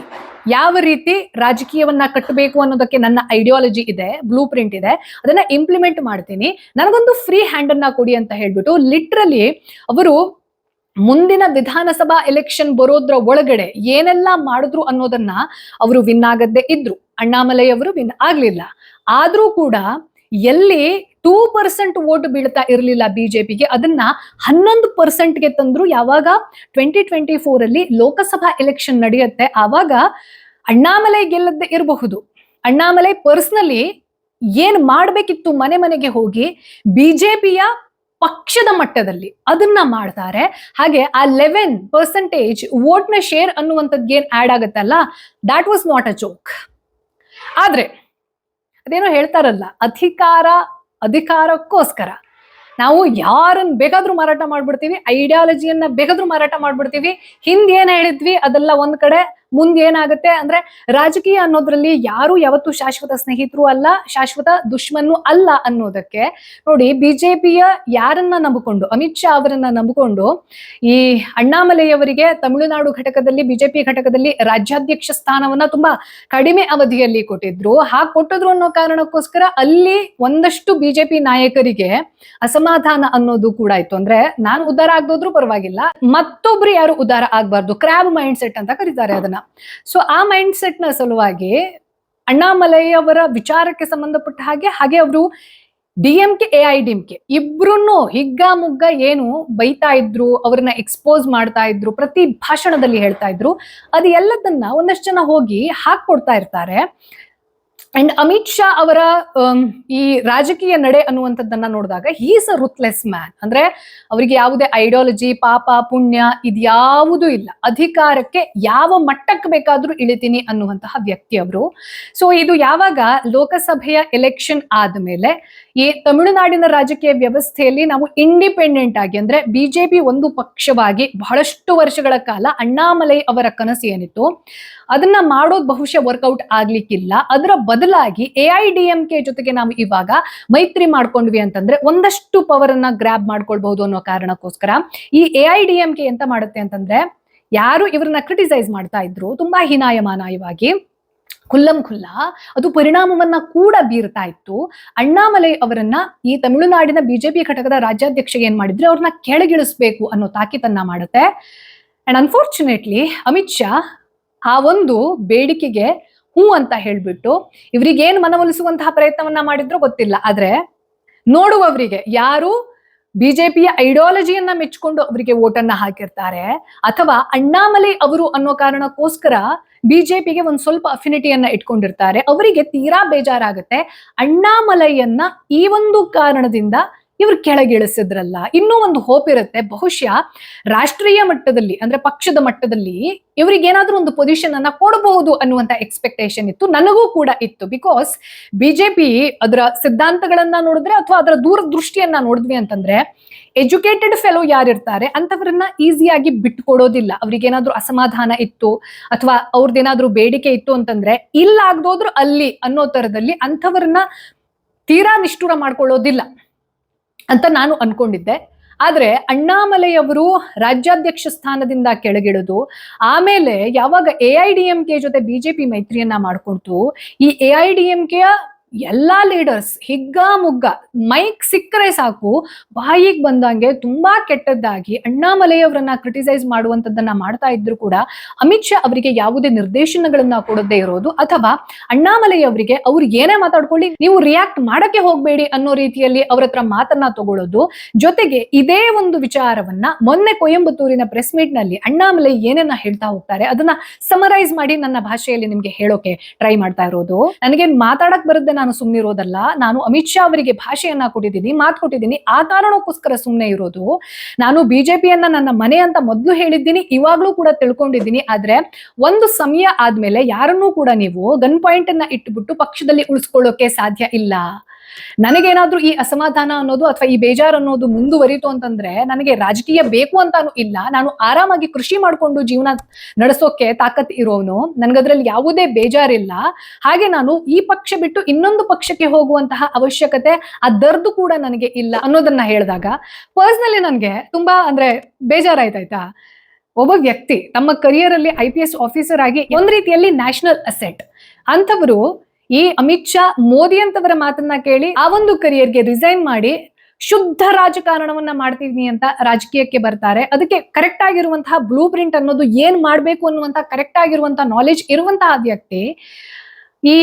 ಯಾವ ರೀತಿ ರಾಜಕೀಯವನ್ನ ಕಟ್ಟಬೇಕು ಅನ್ನೋದಕ್ಕೆ ನನ್ನ ಐಡಿಯಾಲಜಿ ಇದೆ, ಬ್ಲೂ ಪ್ರಿಂಟ್ ಇದೆ, ಅದನ್ನ ಇಂಪ್ಲಿಮೆಂಟ್ ಮಾಡ್ತೀನಿ, ನನಗೊಂದು ಫ್ರೀ ಹ್ಯಾಂಡ್ ಅನ್ನ ಕೊಡಿ ಅಂತ ಹೇಳ್ಬಿಟ್ಟು ಲಿಟ್ರಲಿ ಅವರು ಮುಂದಿನ ವಿಧಾನಸಭಾ ಎಲೆಕ್ಷನ್ ಬರೋದ್ರ ಒಳಗಡೆ ಏನೆಲ್ಲ ಮಾಡಿದ್ರು ಅನ್ನೋದನ್ನ ಅವರು ವಿನ್ ಆಗದ್ದೇ ಇದ್ರು. ಅಣ್ಣಾಮಲೈ ಅವರು ವಿನ್ ಆಗ್ಲಿಲ್ಲ. ಆದ್ರೂ ಕೂಡ ಎಲ್ಲಿ 2% ವೋಟ್ ಬೀಳ್ತಾ ಇರಲಿಲ್ಲ ಬಿಜೆಪಿಗೆ, ಅದನ್ನ 11%ಗೆ ತಂದ್ರು. ಯಾವಾಗ 2024 ಅಲ್ಲಿ ಲೋಕಸಭಾ ಎಲೆಕ್ಷನ್ ನಡೆಯುತ್ತೆ ಆವಾಗ ಅಣ್ಣಾಮಲೈ ಗೆಲ್ಲದ್ದೇ ಇರಬಹುದು. ಅಣ್ಣಾಮಲೈ ಪರ್ಸನಲಿ ಏನ್ ಮಾಡ್ಬೇಕಿತ್ತು ಮನೆ ಮನೆಗೆ ಹೋಗಿ ಬಿಜೆಪಿಯ ಪಕ್ಷದ ಮಟ್ಟದಲ್ಲಿ ಅದನ್ನ ಮಾಡ್ತಾರೆ. ಹಾಗೆ ಆ 11% ವೋಟ್ನ ಶೇರ್ ಅನ್ನುವಂಥದ್ದು ಏನ್ ಆಡ್ ಆಗತ್ತಲ್ಲ, that was not a joke. ಆದ್ರೆ ಅದೇನೋ ಹೇಳ್ತಾರಲ್ಲ, ಅಧಿಕಾರಕ್ಕೋಸ್ಕರ ನಾವು ಯಾರನ್ನ ಬೇಕಾದ್ರೂ ಮಾರಾಟ ಮಾಡ್ಬಿಡ್ತೀವಿ, ಐಡಿಯಾಲಜಿಯನ್ನ ಬೇಕಾದ್ರೂ ಮಾರಾಟ ಮಾಡ್ಬಿಡ್ತೀವಿ. ಹಿಂದ್ ಏನ್ ಹೇಳಿದ್ವಿ ಅದೆಲ್ಲ ಒಂದ್ ಕಡೆ ಮುಂದೇನಾಗತ್ತೆ ಅಂದ್ರೆ ರಾಜಕೀಯ ಅನ್ನೋದ್ರಲ್ಲಿ ಯಾರು ಯಾವತ್ತು ಶಾಶ್ವತ ಸ್ನೇಹಿತರು ಅಲ್ಲ, ಶಾಶ್ವತ ದುಶ್ಮನ್ನು ಅಲ್ಲ ಅನ್ನೋದಕ್ಕೆ ನೋಡಿ, ಬಿಜೆಪಿಯ ಯಾರನ್ನ ನಂಬಿಕೊಂಡು, ಅಮಿತ್ ಶಾ ಅವರನ್ನ ನಂಬಿಕೊಂಡು ಈ ಅಣ್ಣಾಮಲೈಯವರಿಗೆ ತಮಿಳುನಾಡು ಘಟಕದಲ್ಲಿ, ಬಿಜೆಪಿ ಘಟಕದಲ್ಲಿ ರಾಜ್ಯಾಧ್ಯಕ್ಷ ಸ್ಥಾನವನ್ನ ತುಂಬಾ ಕಡಿಮೆ ಅವಧಿಯಲ್ಲಿ ಕೊಟ್ಟಿದ್ರು. ಹಾಗೆ ಕೊಟ್ಟಿದ್ರು ಅನ್ನೋ ಕಾರಣಕ್ಕೋಸ್ಕರ ಅಲ್ಲಿ ಒಂದಷ್ಟು ಬಿಜೆಪಿ ನಾಯಕರಿಗೆ ಅಸಮಾಧಾನ ಅನ್ನೋದು ಕೂಡ ಇತ್ತು. ಅಂದ್ರೆ ನಾನು ಉದ್ಧಾರ ಆಗದೋದ್ರೂ ಪರವಾಗಿಲ್ಲ, ಮತ್ತೊಬ್ರು ಯಾರು ಉದ್ಧಾರ ಆಗ್ಬಾರ್ದು, ಕ್ರಾಬ್ ಮೈಂಡ್ ಸೆಟ್ ಅಂತ ಕರೀತಾರೆ ಅದನ್ನ. ಸೊ ಆ ಮೈಂಡ್ ಸೆಟ್ ನ ಸಲುವಾಗಿ ಅಣ್ಣಾಮಲೈ ಅವರ ವಿಚಾರಕ್ಕೆ ಸಂಬಂಧಪಟ್ಟ ಹಾಗೆ ಅವರು DMK AIDMK ಇಬ್ರು ಹಿಗ್ಗಾಮುಗ್ಗ ಏನು ಬೈತಾ ಇದ್ರು, ಅವ್ರನ್ನ ಎಕ್ಸ್ಪೋಸ್ ಮಾಡ್ತಾ ಇದ್ರು, ಪ್ರತಿ ಭಾಷಣದಲ್ಲಿ ಹೇಳ್ತಾ ಇದ್ರು, ಅದು ಎಲ್ಲದನ್ನ ಒಂದಷ್ಟು ಜನ ಹೋಗಿ ಹಾಕೊಡ್ತಾ ಇರ್ತಾರೆ. ಅಂಡ್ ಅಮಿತ್ ಶಾ ಅವರ ಈ ರಾಜಕೀಯ ನಡೆ ಅನ್ನುವಂಥದ್ದನ್ನ ನೋಡಿದಾಗ ಹಿ ಈಸ್ ಅ ರುತ್ಲೆಸ್ ಮ್ಯಾನ್. ಅಂದ್ರೆ ಅವರಿಗೆ ಯಾವುದೇ ಐಡಿಯಾಲಜಿ, ಪಾಪ ಪುಣ್ಯ ಇದ್ಯಾವುದೂ ಇಲ್ಲ. ಅಧಿಕಾರಕ್ಕೆ ಯಾವ ಮಟ್ಟಕ್ಕೆ ಬೇಕಾದ್ರೂ ಇಳಿತೀನಿ ಅನ್ನುವಂತಹ ವ್ಯಕ್ತಿ ಅವರು. ಸೊ ಇದು ಯಾವಾಗ ಲೋಕಸಭೆಯ ಎಲೆಕ್ಷನ್ ಆದ್ಮೇಲೆ ಈ ತಮಿಳುನಾಡಿನ ರಾಜಕೀಯ ವ್ಯವಸ್ಥೆಯಲ್ಲಿ ನಾವು ಇಂಡಿಪೆಂಡೆಂಟ್ ಆಗಿ, ಅಂದ್ರೆ ಬಿಜೆಪಿ ಒಂದು ಪಕ್ಷವಾಗಿ ಬಹಳಷ್ಟು ವರ್ಷಗಳ ಕಾಲ ಅಣ್ಣಾಮಲೈ ಅವರ ಕನಸು ಏನಿತ್ತು ಅದನ್ನ ಮಾಡೋದು ಬಹುಶಃ ವರ್ಕೌಟ್ ಆಗ್ಲಿಕ್ಕಿಲ್ಲ. ಅದರ ಬದಲಾಗಿ AIDMK ಜೊತೆಗೆ ನಾವು ಇವಾಗ ಮೈತ್ರಿ ಮಾಡ್ಕೊಂಡ್ವಿ ಅಂತಂದ್ರೆ ಒಂದಷ್ಟು ಪವರ್ ಅನ್ನ ಗ್ರಾಬ್ ಮಾಡ್ಕೊಳ್ಬಹುದು ಅನ್ನೋ ಕಾರಣಕ್ಕೋಸ್ಕರ ಈ AIDMK ಎಂತ ಮಾಡುತ್ತೆ ಅಂತಂದ್ರೆ, ಯಾರು ಇವ್ರನ್ನ ಕ್ರಿಟಿಸೈಸ್ ಮಾಡ್ತಾ ಇದ್ರು ತುಂಬಾ ಹೀನಾಯಮಾನವಾಗಿ, ಖುಲ್ಲಂ ಖುಲ್ಲಾ ಅದು ಪರಿಣಾಮವನ್ನ ಕೂಡ ಬೀರ್ತಾ ಇತ್ತು. ಅಣ್ಣಾಮಲೈ ಅವರನ್ನ ಈ ತಮಿಳುನಾಡಿನ ಬಿಜೆಪಿ ಘಟಕದ ರಾಜ್ಯಾಧ್ಯಕ್ಷಗೆ ಏನ್ ಮಾಡಿದ್ರೆ ಅವ್ರನ್ನ ಕೆಳಗಿಳಿಸ್ಬೇಕು ಅನ್ನೋ ತಾಕೀತನ್ನ ಮಾಡುತ್ತೆ. ಅಂಡ್ ಅನ್ಫಾರ್ಚುನೇಟ್ಲಿ ಅಮಿತ್ ಶಾ ಆ ಒಂದು ಬೇಡಿಕೆಗೆ ಹೂ ಅಂತ ಹೇಳ್ಬಿಟ್ಟು ಇವ್ರಿಗೇನು ಮನವೊಲಿಸುವಂತಹ ಪ್ರಯತ್ನವನ್ನ ಮಾಡಿದ್ರು ಗೊತ್ತಿಲ್ಲ. ಆದ್ರೆ ನೋಡುವವರಿಗೆ ಯಾರು ಬಿಜೆಪಿಯ ಐಡಿಯಾಲಜಿಯನ್ನ ಮೆಚ್ಚಿಕೊಂಡು ಅವರಿಗೆ ವೋಟನ್ನ ಹಾಕಿರ್ತಾರೆ, ಅಥವಾ ಅಣ್ಣಾಮಲೈ ಅವರು ಅನ್ನೋ ಕಾರಣಕ್ಕೋಸ್ಕರ ಬಿಜೆಪಿಗೆ ಒಂದ್ ಸ್ವಲ್ಪ ಅಫಿನಿಟಿಯನ್ನ ಇಟ್ಕೊಂಡಿರ್ತಾರೆ, ಅವರಿಗೆ ತೀರಾ ಬೇಜಾರಾಗುತ್ತೆ. ಅಣ್ಣಾಮಲೈಯನ್ನ ಈ ಒಂದು ಕಾರಣದಿಂದ ಇವ್ರು ಕೆಳಗಿಳಿಸಿದ್ರಲ್ಲ, ಇನ್ನೂ ಒಂದು ಹೋಪ್ ಇರುತ್ತೆ, ಬಹುಶಃ ರಾಷ್ಟ್ರೀಯ ಮಟ್ಟದಲ್ಲಿ ಅಂದ್ರೆ ಪಕ್ಷದ ಮಟ್ಟದಲ್ಲಿ ಇವ್ರಿಗೇನಾದ್ರೂ ಒಂದು ಪೊಸಿಷನ್ ಅನ್ನ ಕೊಡಬಹುದು ಅನ್ನುವಂತ ಎಕ್ಸ್ಪೆಕ್ಟೇಷನ್ ಇತ್ತು, ನನಗೂ ಕೂಡ ಇತ್ತು. ಬಿಕಾಸ್ ಬಿಜೆಪಿ ಅದರ ಸಿದ್ಧಾಂತಗಳನ್ನ ನೋಡಿದ್ರೆ ಅಥವಾ ಅದರ ದೂರದೃಷ್ಟಿಯನ್ನ ನೋಡಿದ್ವಿ ಅಂತಂದ್ರೆ, ಎಜುಕೇಟೆಡ್ ಫೆಲೋ ಯಾರಿರ್ತಾರೆ ಅಂತವರನ್ನ ಈಸಿಯಾಗಿ ಬಿಟ್ಕೊಡೋದಿಲ್ಲ. ಅವ್ರಿಗೇನಾದ್ರೂ ಅಸಮಾಧಾನ ಇತ್ತು ಅಥವಾ ಅವ್ರದ್ದೇನಾದ್ರೂ ಬೇಡಿಕೆ ಇತ್ತು ಅಂತಂದ್ರೆ, ಇಲ್ಲ ಆಗದೋದ್ರು ಅಲ್ಲಿ ಅನ್ನೋ ತರದಲ್ಲಿ ಅಂಥವ್ರನ್ನ ತೀರಾ ನಿಷ್ಠುರ ಮಾಡ್ಕೊಳ್ಳೋದಿಲ್ಲ ಅಂತ ನಾನು ಅನ್ಕೊಂಡಿದ್ದೆ. ಆದ್ರೆ ಅಣ್ಣಾಮಲೈ ಅವರು ರಾಜ್ಯಾಧ್ಯಕ್ಷ ಸ್ಥಾನದಿಂದ ಕೆಳಗಿಳಿದು ಆಮೇಲೆ ಯಾವಾಗ AIDMK ಜೊತೆ ಬಿಜೆಪಿ ಮೈತ್ರಿಯನ್ನ ಮಾಡ್ಕೊಳ್ತು, ಈ AIDMKಯ ಎಲ್ಲಾ ಲೀಡರ್ಸ್ ಹಿಗ್ಗಾಮುಗ್ಗ ಮೈಕ್ ಸಿಕ್ಕರೆ ಸಾಕು ಬಾಯಿಗೆ ಬಂದಂಗೆ ತುಂಬಾ ಕೆಟ್ಟದ್ದಾಗಿ ಅಣ್ಣಾಮಲೈ ಅವರನ್ನ ಕ್ರಿಟಿಸೈಸ್ ಮಾಡುವಂತದ್ದನ್ನ ಮಾಡ್ತಾ ಇದ್ರು ಕೂಡ ಅಮಿತ್ ಶಾ ಅವರಿಗೆ ಯಾವುದೇ ನಿರ್ದೇಶನಗಳನ್ನ ಕೊಡದೇ ಇರೋದು, ಅಥವಾ ಅಣ್ಣಾಮಲೈ ಅವರಿಗೆ ಅವ್ರು ಏನೇ ಮಾತಾಡ್ಕೊಳ್ಳಿ ನೀವು ರಿಯಾಕ್ಟ್ ಮಾಡಕ್ಕೆ ಹೋಗ್ಬೇಡಿ ಅನ್ನೋ ರೀತಿಯಲ್ಲಿ ಅವ್ರ ಹತ್ರ ಮಾತನ್ನ ತಗೊಳ್ಳೋದು. ಜೊತೆಗೆ ಇದೇ ಒಂದು ವಿಚಾರವನ್ನ ಮೊನ್ನೆ ಕೊಯಂಬತ್ತೂರಿನ ಪ್ರೆಸ್ ಮೀಟ್ ನಲ್ಲಿ ಅಣ್ಣಾಮಲೈ ಏನನ್ನ ಹೇಳ್ತಾ ಹೋಗ್ತಾರೆ ಅದನ್ನ ಸಮರೈಸ್ ಮಾಡಿ ನನ್ನ ಭಾಷೆಯಲ್ಲಿ ನಿಮ್ಗೆ ಹೇಳೋಕೆ ಟ್ರೈ ಮಾಡ್ತಾ ಇರೋದು. ನನಗೆ ಮಾತಾಡಕ್ ಬರುತ್ತೆ, ನಾನು ಸುಮ್ಮನಿರೋದಲ್ಲ, ನಾನು ಅಮಿತ್ ಶಾ ಅವರಿಗೆ ಭಾಷೆಯನ್ನ ಕೊಟ್ಟಿದ್ದೀನಿ, ಮಾತು ಕೊಟ್ಟಿದ್ದೀನಿ, ಆ ಕಾರಣಕ್ಕೋಸ್ಕರ ಸುಮ್ಮನೆ ಇರೋದು. ನಾನು ಬಿಜೆಪಿಯನ್ನ ನನ್ನ ಮನೆ ಅಂತ ಮೊದಲು ಹೇಳಿದ್ದೀನಿ, ಇವಾಗ್ಲೂ ಕೂಡ ತಿಳ್ಕೊಂಡಿದ್ದೀನಿ. ಆದ್ರೆ ಒಂದು ಸಮಯ ಆದ್ಮೇಲೆ ಯಾರನ್ನೂ ಕೂಡ ನೀವು ಗನ್ ಪಾಯಿಂಟ್ ಅನ್ನ ಇಟ್ಬಿಟ್ಟು ಪಕ್ಷದಲ್ಲಿ ಉಳಿಸ್ಕೊಳ್ಳೋಕೆ ಸಾಧ್ಯ ಇಲ್ಲ. ನನಗೇನಾದ್ರೂ ಈ ಅಸಮಾಧಾನ ಅನ್ನೋದು ಅಥವಾ ಈ ಬೇಜಾರು ಅನ್ನೋದು ಮುಂದುವರಿತು ಅಂತಂದ್ರೆ ನನಗೆ ರಾಜಕೀಯ ಬೇಕು ಅಂತಾನು ಇಲ್ಲ, ನಾನು ಆರಾಮಾಗಿ ಕೃಷಿ ಮಾಡ್ಕೊಂಡು ಜೀವನ ನಡೆಸೋಕೆ ತಾಕತ್ ಇರೋನು, ನನಗದ್ರಲ್ಲಿ ಯಾವುದೇ ಬೇಜಾರಿಲ್ಲ. ಹಾಗೆ ನಾನು ಈ ಪಕ್ಷ ಬಿಟ್ಟು ಇನ್ನೊಂದು ಪಕ್ಷಕ್ಕೆ ಹೋಗುವಂತಹ ಅವಶ್ಯಕತೆ ಅದರದ್ದು ಕೂಡ ನನಗೆ ಇಲ್ಲ ಅನ್ನೋದನ್ನ ಹೇಳಿದಾಗ ಪರ್ಸನಲಿ ನನಗೆ ತುಂಬಾ ಅಂದ್ರೆ ಬೇಜಾರಾಯ್ತಾಯ್ತಾ. ಒಬ್ಬ ವ್ಯಕ್ತಿ ತಮ್ಮ ಕರಿಯರ್ ಅಲ್ಲಿ IPS ಆಫೀಸರ್ ಆಗಿ ಒಂದ್ ರೀತಿಯಲ್ಲಿ ನ್ಯಾಷನಲ್ ಅಸೆಟ್ ಅಂತವರು ಈ ಅಮಿತ್ ಶಾ ಮೋದಿ ಅಂತವರ ಮಾತನ್ನ ಕೇಳಿ ಆ ಒಂದು ಕರಿಯರ್ಗೆ ರಿಸೈನ್ ಮಾಡಿ ಶುದ್ಧ ರಾಜಕಾರಣವನ್ನ ಮಾಡ್ತೀನಿ ಅಂತ ರಾಜಕೀಯಕ್ಕೆ ಬರ್ತಾರೆ. ಅದಕ್ಕೆ ಕರೆಕ್ಟ್ ಆಗಿರುವಂತಹ ಬ್ಲೂ ಪ್ರಿಂಟ್ ಅನ್ನೋದು ಏನ್ ಮಾಡ್ಬೇಕು ಅನ್ನುವಂತಹ ಕರೆಕ್ಟ್ ಆಗಿರುವಂತಹ ನಾಲೆಜ್ ಇರುವಂತಹ ವ್ಯಕ್ತಿ ಈ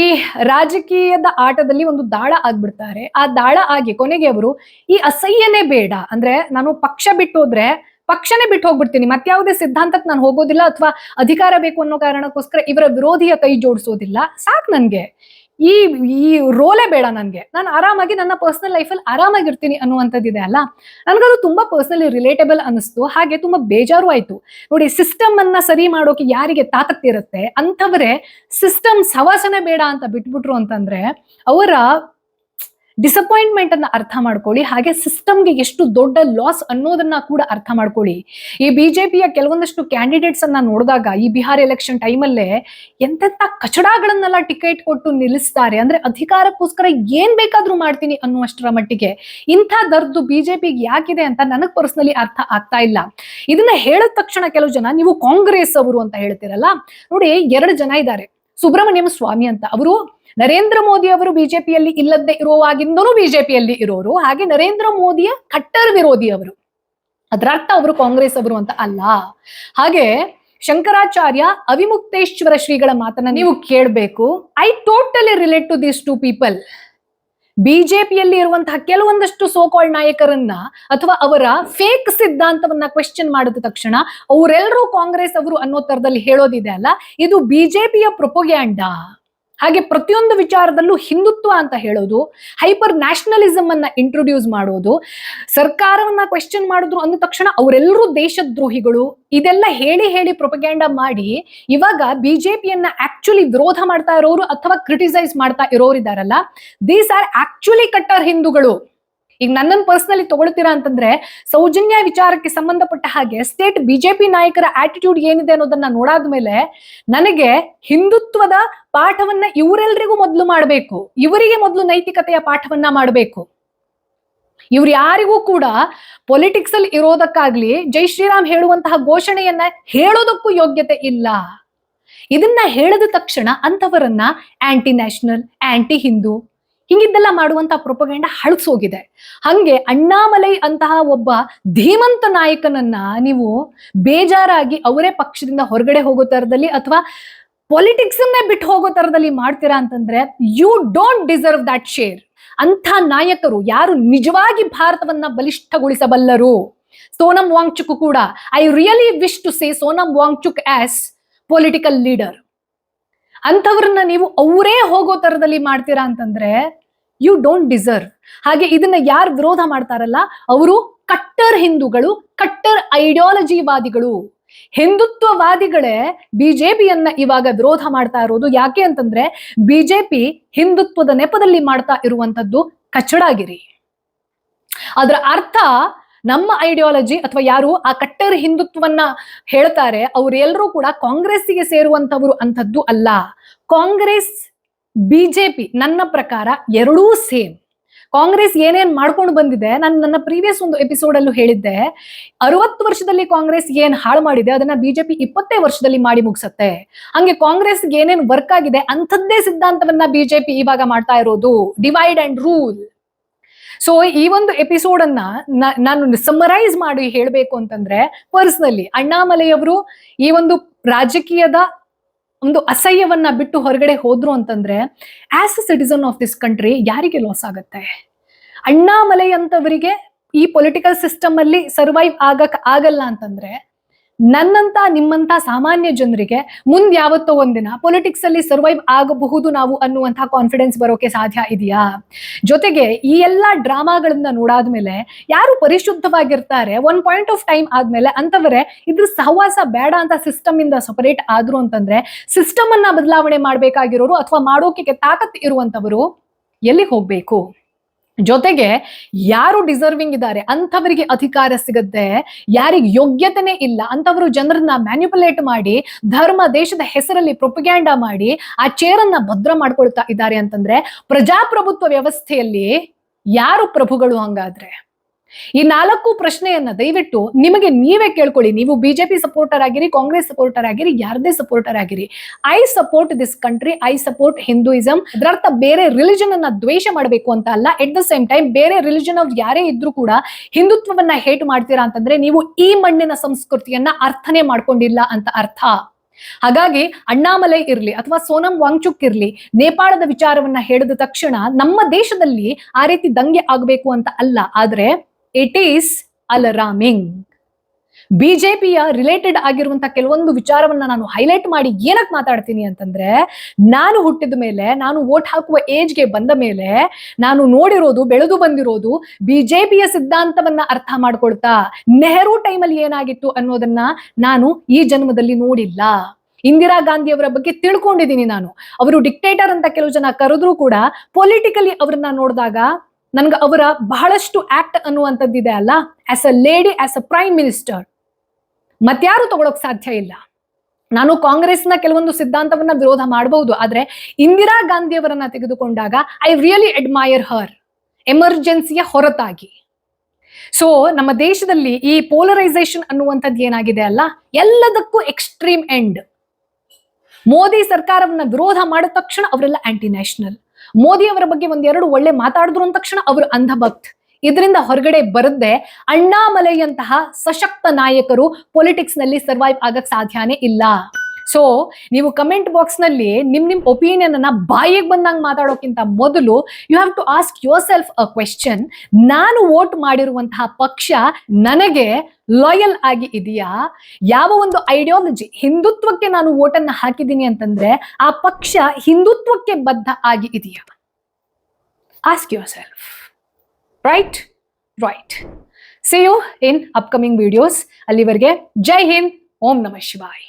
ರಾಜಕೀಯದ ಆಟದಲ್ಲಿ ಒಂದು ದಾಳ ಆಗ್ಬಿಡ್ತಾರೆ. ಆ ದಾಳ ಆಗಿ ಕೊನೆಗೆ ಅವರು ಈ ಅಸಹ್ಯನೇ ಬೇಡ, ಅಂದ್ರೆ ನಾನು ಪಕ್ಷ ಬಿಟ್ಟೋದ್ರೆ ಪಕ್ಷನೇ ಬಿಟ್ಟು ಹೋಗ್ಬಿಡ್ತೀನಿ, ಮತ್ಯಾವುದೇ ಸಿದ್ಧಾಂತಕ್ಕೆ ನಾನು ಹೋಗೋದಿಲ್ಲ ಅಥವಾ ಅಧಿಕಾರ ಬೇಕು ಅನ್ನೋ ಕಾರಣಕ್ಕೋಸ್ಕರ ಇವರ ವಿರೋಧಿಯ ಕೈ ಜೋಡಿಸೋದಿಲ್ಲ, ಸಾಕು ನನ್ಗೆ ಈ ಈ ರೋಲೇ ಬೇಡ, ನನ್ಗೆ ನಾನು ಆರಾಮಾಗಿ ನನ್ನ ಪರ್ಸನಲ್ ಲೈಫಲ್ಲಿ ಆರಾಮಾಗಿರ್ತೀನಿ ಅನ್ನುವಂಥದ್ದಿದೆ ಅಲ್ಲ, ನನಗದು ತುಂಬಾ ಪರ್ಸನಲಿ ರಿಲೇಟಬಲ್ ಅನಿಸ್ತು. ಹಾಗೆ ತುಂಬಾ ಬೇಜಾರು ಆಯ್ತು. ನೋಡಿ, ಸಿಸ್ಟಮ್ ಅನ್ನ ಸರಿ ಮಾಡೋಕೆ ಯಾರಿಗೆ ತಾಕತ್ತಿರುತ್ತೆ ಅಂಥವರೇ ಸಿಸ್ಟಮ್ ಸವಾಸನೆ ಬೇಡ ಅಂತ ಬಿಟ್ಬಿಟ್ರು ಅಂತಂದ್ರೆ ಅವರ ಡಿಸಪಾಯಿಂಟ್ಮೆಂಟ್ ಅನ್ನ ಅರ್ಥ ಮಾಡ್ಕೊಳ್ಳಿ, ಹಾಗೆ ಸಿಸ್ಟಮ್ಗೆ ಎಷ್ಟು ದೊಡ್ಡ ಲಾಸ್ ಅನ್ನೋದನ್ನ ಕೂಡ ಅರ್ಥ ಮಾಡ್ಕೊಳ್ಳಿ. ಈ ಬಿಜೆಪಿಯ ಕೆಲವೊಂದಷ್ಟು ಕ್ಯಾಂಡಿಡೇಟ್ಸ್ ಅನ್ನ ನೋಡಿದಾಗ ಈ ಬಿಹಾರ್ ಎಲೆಕ್ಷನ್ ಟೈಮಲ್ಲೇ ಎಂತೆಂತ ಕಚಡಗಳನ್ನೆಲ್ಲ ಟಿಕೆಟ್ ಕೊಟ್ಟು ನಿಲ್ಲಿಸ್ತಾರೆ ಅಂದ್ರೆ ಅಧಿಕಾರಕ್ಕೋಸ್ಕರ ಏನ್ ಬೇಕಾದ್ರೂ ಮಾಡ್ತೀನಿ ಅನ್ನುವಷ್ಟರ ಮಟ್ಟಿಗೆ. ಇಂಥ ದರ್ದು ಬಿಜೆಪಿಗೆ ಯಾಕಿದೆ ಅಂತ ನನಗ್ ಪರ್ಸನಲಿ ಅರ್ಥ ಆಗ್ತಾ ಇಲ್ಲ. ಇದನ್ನ ಹೇಳಿದ ತಕ್ಷಣ ಕೆಲವು ಜನ ನೀವು ಕಾಂಗ್ರೆಸ್ ಅವರು ಅಂತ ಹೇಳ್ತಿರಲ್ಲ, ನೋಡಿ 2 ಜನ ಇದ್ದಾರೆ. ಸುಬ್ರಹ್ಮಣ್ಯಂ ಸ್ವಾಮಿ ಅಂತ, ಅವರು ನರೇಂದ್ರ ಮೋದಿ ಅವರು ಬಿಜೆಪಿಯಲ್ಲಿ ಇಲ್ಲದೆ ಇರುವಾಗಿಂದನೂ ಬಿಜೆಪಿಯಲ್ಲಿ ಇರೋರು, ಹಾಗೆ ನರೇಂದ್ರ ಮೋದಿಯ ಕಟ್ಟರ್ ವಿರೋಧಿ ಅವರು. ಅದರ ಅರ್ಥ ಅವರು ಕಾಂಗ್ರೆಸ್ ಅವರು ಅಂತ ಅಲ್ಲ. ಹಾಗೆ ಶಂಕರಾಚಾರ್ಯ ಅವಿಮುಕ್ತೇಶ್ವರ ಶ್ರೀಗಳ ಮಾತನ್ನ ನೀವು ಕೇಳಬೇಕು. I totally relate to these 2 people. ಬಿಜೆಪಿಯಲ್ಲಿ ಇರುವಂತಹ ಕೆಲವೊಂದಷ್ಟು ಸೋಕಾಲ್ಡ್ ನಾಯಕರನ್ನ ಅಥವಾ ಅವರ ಫೇಕ್ ಸಿದ್ಧಾಂತವನ್ನ ಕ್ವೆಶ್ಚನ್ ಮಾಡಿದ ತಕ್ಷಣ ಅವರೆಲ್ಲರೂ ಕಾಂಗ್ರೆಸ್ ಅವರು ಅನ್ನೋ ತರದಲ್ಲಿ ಹೇಳೋದಿದೆ ಅಲ್ಲ, ಇದು ಬಿಜೆಪಿಯ ಪ್ರೊಪೊಗ್ಯಾಂಡಾ. ಹಾಗೆ ಪ್ರತಿಯೊಂದು ವಿಚಾರದಲ್ಲೂ ಹಿಂದುತ್ವ ಅಂತ ಹೇಳೋದು, ಹೈಪರ್ ನ್ಯಾಷನಲಿಸಮ್ ಅನ್ನ ಇಂಟ್ರೊಡ್ಯೂಸ್ ಮಾಡೋದು, ಸರ್ಕಾರವನ್ನ ಕ್ವೆಶ್ಚನ್ ಮಾಡಿದ್ರು ಅಂದ ತಕ್ಷಣ ಅವರೆಲ್ಲರೂ ದೇಶದ್ರೋಹಿಗಳು, ಇದೆಲ್ಲ ಹೇಳಿ ಹೇಳಿ ಪ್ರೊಪಗ್ಯಾಂಡಾ ಮಾಡಿ ಇವಾಗ ಬಿಜೆಪಿಯನ್ನ ಆಕ್ಚುಲಿ ವಿರೋಧ ಮಾಡ್ತಾ ಇರೋರು ಅಥವಾ ಕ್ರಿಟಿಸೈಸ್ ಮಾಡ್ತಾ ಇರೋರಿದಾರಲ್ಲ, ದೀಸ್ ಆರ್ ಆಕ್ಚುಲಿ ಕಟ್ಟರ್ ಹಿಂದೂಗಳು. ಈಗ ನನ್ನನ್ನು ಪರ್ಸನಲಿ ತಗೊಳ್ತೀರಾ ಅಂತಂದ್ರೆ ಸೌಜನ್ಯ ವಿಚಾರಕ್ಕೆ ಸಂಬಂಧಪಟ್ಟ ಹಾಗೆ ಸ್ಟೇಟ್ ಬಿಜೆಪಿ ನಾಯಕರ ಆಟಿಟ್ಯೂಡ್ ಏನಿದೆ ಅನ್ನೋದನ್ನ ನೋಡಾದ್ಮೇಲೆ ನನಗೆ ಹಿಂದುತ್ವದ ಪಾಠವನ್ನ ಇವರೆಲ್ಲರಿಗೂ ಮೊದಲು ಮಾಡಬೇಕು, ಇವರಿಗೆ ಮೊದಲು ನೈತಿಕತೆಯ ಪಾಠವನ್ನ ಮಾಡಬೇಕು. ಇವ್ರು ಯಾರಿಗೂ ಕೂಡ ಪೊಲಿಟಿಕ್ಸ್ ಅಲ್ಲಿ ಇರೋದಕ್ಕಾಗ್ಲಿ ಜೈ ಶ್ರೀರಾಮ್ ಹೇಳುವಂತಹ ಘೋಷಣೆಯನ್ನ ಹೇಳೋದಕ್ಕೂ ಯೋಗ್ಯತೆ ಇಲ್ಲ. ಇದನ್ನ ಹೇಳಿದ ತಕ್ಷಣ ಅಂತವರನ್ನ ಆಂಟಿ ನ್ಯಾಷನಲ್, ಆಂಟಿ ಹಿಂದೂ ಹಿಂಗಿದ್ದೆಲ್ಲ ಮಾಡುವಂತಹ ಪ್ರೊಪಗಂಡ ಹಳಸೋಗಿದೆ. ಹಂಗೆ ಅಣ್ಣಾಮಲೈ ಅಂತಹ ಒಬ್ಬ ಧೀಮಂತ ನಾಯಕನನ್ನ ನೀವು ಬೇಜಾರಾಗಿ ಅವರೇ ಪಕ್ಷದಿಂದ ಹೊರಗಡೆ ಹೋಗೋ ತರದಲ್ಲಿ ಅಥವಾ ಪೊಲಿಟಿಕ್ಸ್ ಅನ್ನೇ ಬಿಟ್ಟು ಹೋಗೋ ತರದಲ್ಲಿ ಮಾಡ್ತೀರಾ ಅಂತಂದ್ರೆ you don't deserve that share. ಅಂಥ ನಾಯಕರು ಯಾರು ನಿಜವಾಗಿ ಭಾರತವನ್ನ ಬಲಿಷ್ಠಗೊಳಿಸಬಲ್ಲರು. ಸೋನಂ ವಾಂಗ್ಚುಕ್ ಕೂಡ, I really wish to say Sonam Wangchuk as political leader. ಅಂಥವ್ರನ್ನ ನೀವು ಅವರೇ ಹೋಗೋ ತರದಲ್ಲಿ ಮಾಡ್ತೀರಾ ಅಂತಂದ್ರೆ ಯು ಡೋಂಟ್ ಡಿಸರ್ವ್. ಹಾಗೆ ಇದನ್ನ ಯಾರು ವಿರೋಧ ಮಾಡ್ತಾರಲ್ಲ ಅವರು ಕಟ್ಟರ್ ಹಿಂದೂಗಳು, ಕಟ್ಟರ್ ಐಡಿಯಾಲಜಿವಾದಿಗಳು. ಹಿಂದುತ್ವವಾದಿಗಳೇ ಬಿಜೆಪಿಯನ್ನ ಇವಾಗ ವಿರೋಧ ಮಾಡ್ತಾ ಇರೋದು. ಯಾಕೆ ಅಂತಂದ್ರೆ ಬಿಜೆಪಿ ಹಿಂದುತ್ವದ ನೆಪದಲ್ಲಿ ಮಾಡ್ತಾ ಇರುವಂತದ್ದು ಕಚಡಾಗಿರಿ. ಅದರ ಅರ್ಥ ನಮ್ಮ ಐಡಿಯಾಲಜಿ ಅಥವಾ ಯಾರು ಆ ಕಟ್ಟರ್ ಹಿಂದುತ್ವವನ್ನ ಹೇಳ್ತಾರೆ ಅವರೆಲ್ಲರೂ ಕೂಡ ಕಾಂಗ್ರೆಸ್ಸಿಗೆ ಸೇರುವಂತವರು ಅಂತದ್ದು ಅಲ್ಲ. ಕಾಂಗ್ರೆಸ್ ಬಿಜೆಪಿ ನನ್ನ ಪ್ರಕಾರ ಎರಡೂ ಸೇಮ್. ಕಾಂಗ್ರೆಸ್ ಏನೇನ್ ಮಾಡ್ಕೊಂಡು ಬಂದಿದೆ, ನಾನು ನನ್ನ ಪ್ರೀವಿಯಸ್ ಒಂದು ಎಪಿಸೋಡ್ ಅಲ್ಲೂ ಹೇಳಿದ್ದೆ, 60 ವರ್ಷದಲ್ಲಿ ಕಾಂಗ್ರೆಸ್ ಏನ್ ಹಾಳು ಮಾಡಿದೆ ಅದನ್ನ ಬಿಜೆಪಿ 20 ವರ್ಷದಲ್ಲಿ ಮಾಡಿ ಮುಗಿಸತ್ತೆ. ಹಂಗೆ ಕಾಂಗ್ರೆಸ್ಗೆ ಏನೇನ್ ವರ್ಕ್ ಆಗಿದೆ ಅಂಥದ್ದೇ ಸಿದ್ಧಾಂತವನ್ನ ಬಿಜೆಪಿ ಇವಾಗ ಮಾಡ್ತಾ ಇರೋದು, ಡಿವೈಡ್ ಅಂಡ್ ರೂಲ್. ಸೊ ಈ ಒಂದು ಎಪಿಸೋಡ್ ಅನ್ನ ನಾನು ಸಮ್ಮರೈಸ್ ಮಾಡಿ ಹೇಳ್ಬೇಕು ಅಂತಂದ್ರೆ, ಪರ್ಸನಲಿ ಅಣ್ಣಾಮಲೈ ಅವರು ಈ ಒಂದು ರಾಜಕೀಯದ ಒಂದು ಅಸಹ್ಯವನ್ನ ಬಿಟ್ಟು ಹೊರಗಡೆ ಹೋದ್ರು ಅಂತಂದ್ರೆ as a citizen of this country ಯಾರಿಗೆ ಲಾಸ್ ಆಗತ್ತೆ? ಅಣ್ಣಾಮಲೈ ಅಂತವರಿಗೆ ಈ ಪೊಲಿಟಿಕಲ್ ಸಿಸ್ಟಮ್ ಅಲ್ಲಿ ಸರ್ವೈವ್ ಆಗಲ್ಲ ಅಂತಂದ್ರೆ ನನ್ನಂತ ನಿಮ್ಮಂತ ಸಾಮಾನ್ಯ ಜನರಿಗೆ ಮುಂದೆ ಯಾವತ್ತೋ ಒಂದಿನ ಪೊಲಿಟಿಕ್ಸ್ ಅಲ್ಲಿ ಸರ್ವೈವ್ ಆಗಬಹುದು ನಾವು ಅನ್ನುವಂತಹ ಕಾನ್ಫಿಡೆನ್ಸ್ ಬರೋಕೆ ಸಾಧ್ಯ ಇದೆಯಾ? ಜೊತೆಗೆ ಈ ಎಲ್ಲಾ ಡ್ರಾಮಾಗಳನ್ನ ನೋಡಾದ್ಮೇಲೆ ಯಾರು ಪರಿಶುದ್ಧವಾಗಿರ್ತಾರೆ ಒನ್ ಪಾಯಿಂಟ್ ಆಫ್ ಟೈಮ್ ಆದ್ಮೇಲೆ ಅಂತವರೇ ಇದ್ರ ಸಹವಾಸ ಬೇಡ ಅಂತ ಸಿಸ್ಟಮ್ ಇಂದ ಸಪರೇಟ್ ಆದ್ರು ಅಂತಂದ್ರೆ ಸಿಸ್ಟಮ್ ಅನ್ನ ಬದಲಾವಣೆ ಮಾಡ್ಬೇಕಾಗಿರೋರು ಅಥವಾ ಮಾಡೋಕೆ ತಾಕತ್ ಇರುವಂತವರು ಎಲ್ಲಿಗೆ ಹೋಗ್ಬೇಕು? ಜೊತೆಗೆ ಯಾರು ಡಿಸರ್ವಿಂಗ್ ಇದ್ದಾರೆ ಅಂಥವರಿಗೆ ಅಧಿಕಾರ ಸಿಗುತ್ತೆ, ಯಾರಿಗೆ ಯೋಗ್ಯತೆನೇ ಇಲ್ಲ ಅಂಥವರು ಜನರನ್ನ ಮ್ಯಾನ್ಯುಪುಲೇಟ್ ಮಾಡಿ ಧರ್ಮ ದೇಶದ ಹೆಸರಲ್ಲಿ ಪ್ರೊಪಗ್ಯಾಂಡಾ ಮಾಡಿ ಆ ಚೇರನ್ನ ಭದ್ರ ಮಾಡ್ಕೊಳ್ತಾ ಇದ್ದಾರೆ ಅಂತಂದ್ರೆ ಪ್ರಜಾಪ್ರಭುತ್ವ ವ್ಯವಸ್ಥೆಯಲ್ಲಿ ಯಾರು ಪ್ರಭುಗಳು? ಹಂಗಾದ್ರೆ ಈ 4 ಪ್ರಶ್ನೆಯನ್ನ ದಯವಿಟ್ಟು ನಿಮಗೆ ನೀವೇ ಕೇಳ್ಕೊಳ್ಳಿ. ನೀವು ಬಿಜೆಪಿ ಸಪೋರ್ಟರ್ ಆಗಿರಿ, ಕಾಂಗ್ರೆಸ್ ಸಪೋರ್ಟರ್ ಆಗಿರಿ, ಯಾರದೇ ಸಪೋರ್ಟರ್ ಆಗಿರಿ, I support this country, I support Hinduism. ಅದರರ್ಥ ಬೇರೆ ರಿಲಿಜನ್ ಅನ್ನ ದ್ವೇಷ ಮಾಡಬೇಕು ಅಂತ ಅಲ್ಲ. ಎಟ್ ದ ಸೇಮ್ ಟೈಮ್ ಬೇರೆ ರಿಲಿಜನ್ ಅವ್ರು ಯಾರೇ ಇದ್ರೂ ಕೂಡ ಹಿಂದುತ್ವವನ್ನ ಹೇಟ್ ಮಾಡ್ತೀರಾ ಅಂತಂದ್ರೆ ನೀವು ಈ ಮಣ್ಣಿನ ಸಂಸ್ಕೃತಿಯನ್ನ ಅರ್ಥನೇ ಮಾಡ್ಕೊಂಡಿಲ್ಲ ಅಂತ ಅರ್ಥ. ಹಾಗಾಗಿ ಅಣ್ಣಾಮಲೈ ಇರ್ಲಿ ಅಥವಾ ಸೋನಂ ವಾಂಗ್ಚುಕ್ ಇರ್ಲಿ, ನೇಪಾಳದ ವಿಚಾರವನ್ನ ಹೇಳಿದ ತಕ್ಷಣ ನಮ್ಮ ದೇಶದಲ್ಲಿ ಆ ರೀತಿ ದಂಗೆ ಆಗ್ಬೇಕು ಅಂತ ಅಲ್ಲ. ಆದ್ರೆ ಇಟ್ ಈಸ್ ಅಲರಾಮಿಂಗ್. ಬಿಜೆಪಿಯ ರಿಲೇಟೆಡ್ ಆಗಿರುವಂತಹ ಕೆಲವೊಂದು ವಿಚಾರವನ್ನ ನಾನು ಹೈಲೈಟ್ ಮಾಡಿ ಏನಕ್ಕೆ ಮಾತಾಡ್ತೀನಿ ಅಂತಂದ್ರೆ, ನಾನು ಹುಟ್ಟಿದ ಮೇಲೆ, ನಾನು ವೋಟ್ ಹಾಕುವ ಏಜ್ಗೆ ಬಂದ ಮೇಲೆ ನಾನು ನೋಡಿರೋದು, ಬೆಳೆದು ಬಂದಿರೋದು ಬಿಜೆಪಿಯ ಸಿದ್ಧಾಂತವನ್ನ ಅರ್ಥ ಮಾಡ್ಕೊಳ್ತಾ ನೆಹರು ಟೈಮಲ್ಲಿ ಏನಾಗಿತ್ತು ಅನ್ನೋದನ್ನ ನಾನು ಈ ಜನ್ಮದಲ್ಲಿ ನೋಡಿಲ್ಲ. ಇಂದಿರಾ ಗಾಂಧಿ ಅವರ ಬಗ್ಗೆ ತಿಳ್ಕೊಂಡಿದ್ದೀನಿ ನಾನು. ಅವರು ಡಿಕ್ಟೇಟರ್ ಅಂತ ಕೆಲವು ಜನ ಕರೆದ್ರು ಕೂಡ ಪೊಲಿಟಿಕಲಿ ಅವ್ರನ್ನ ನೋಡಿದಾಗ ನನ್ಗೆ ಅವರ ಬಹಳಷ್ಟು ಆಕ್ಟ್ ಅನ್ನುವಂಥದ್ದಿದೆ ಅಲ್ಲ, as a lady, as a prime minister, ಮತ್ಯಾರು ತಗೊಳಕ್ ಸಾಧ್ಯ ಇಲ್ಲ. ನಾನು ಕಾಂಗ್ರೆಸ್ನ ಕೆಲವೊಂದು ಸಿದ್ಧಾಂತವನ್ನ ವಿರೋಧ ಮಾಡಬಹುದು, ಆದ್ರೆ ಇಂದಿರಾ ಗಾಂಧಿಯವರನ್ನ ತೆಗೆದುಕೊಂಡಾಗ ಐ ರಿಯಲಿ ಅಡ್ಮೈರ್ ಹರ್, ಎಮರ್ಜೆನ್ಸಿಯ ಹೊರತಾಗಿ. ಸೊ ನಮ್ಮ ದೇಶದಲ್ಲಿ ಈ ಪೋಲರೈಸೇಷನ್ ಅನ್ನುವಂಥದ್ದು ಏನಾಗಿದೆ ಅಲ್ಲ, ಎಲ್ಲದಕ್ಕೂ ಎಕ್ಸ್ಟ್ರೀಮ್ ಎಂಡ್. ಮೋದಿ ಸರ್ಕಾರವನ್ನ ವಿರೋಧ ಮಾಡಿದ ತಕ್ಷಣ ಅವರೆಲ್ಲ ಆಂಟಿ ನ್ಯಾಷನಲ್, ಮೋದಿ ಅವರ ಬಗ್ಗೆ ಒಂದೆರಡು ಒಳ್ಳೆ ಮಾತಾಡಿದ್ರು ಅಂದ ತಕ್ಷಣ ಅವರು ಅಂಧಭಕ್ತ್. ಇದರಿಂದ ಹೊರಗಡೆ ಬರದೆ ಅಣ್ಣಾಮಲೈಯಂತಹ ಸಶಕ್ತ ನಾಯಕರು ಪೊಲಿಟಿಕ್ಸ್ ನಲ್ಲಿ ಸರ್ವೈವ್ ಆಗಕ್ ಸಾಧ್ಯನೇ ಇಲ್ಲ. ಸೊ ನೀವು ಕಮೆಂಟ್ ಬಾಕ್ಸ್ ನಲ್ಲಿ ನಿಮ್ ಒಪಿನಿಯನ್ ಅನ್ನ ಬಾಯಿಗೆ ಬಂದಂಗ್ ಮಾತಾಡೋಕ್ಕಿಂತ ಮೊದಲು you have to ask yourself a question. ನಾನು ವೋಟ್ ಮಾಡಿರುವಂತಹ ಪಕ್ಷ ನನಗೆ ಲಾಯಲ್ ಆಗಿ ಇದೆಯಾ? ಯಾವ ಒಂದು ಐಡಿಯಾಲಜಿ, ಹಿಂದುತ್ವಕ್ಕೆ ನಾನು ವೋಟನ್ನ ಹಾಕಿದ್ದೀನಿ ಅಂತಂದ್ರೆ ಆ ಪಕ್ಷ ಹಿಂದುತ್ವಕ್ಕೆ ಬದ್ಧ ಆಗಿ ಇದೆಯಾ? Ask your self. Right? See you in upcoming videos. ಅಲ್ಲಿವರೆಗೆ ಜೈ ಹಿಂದ್, ಓಂ ನಮಃ ಶಿವಾಯ.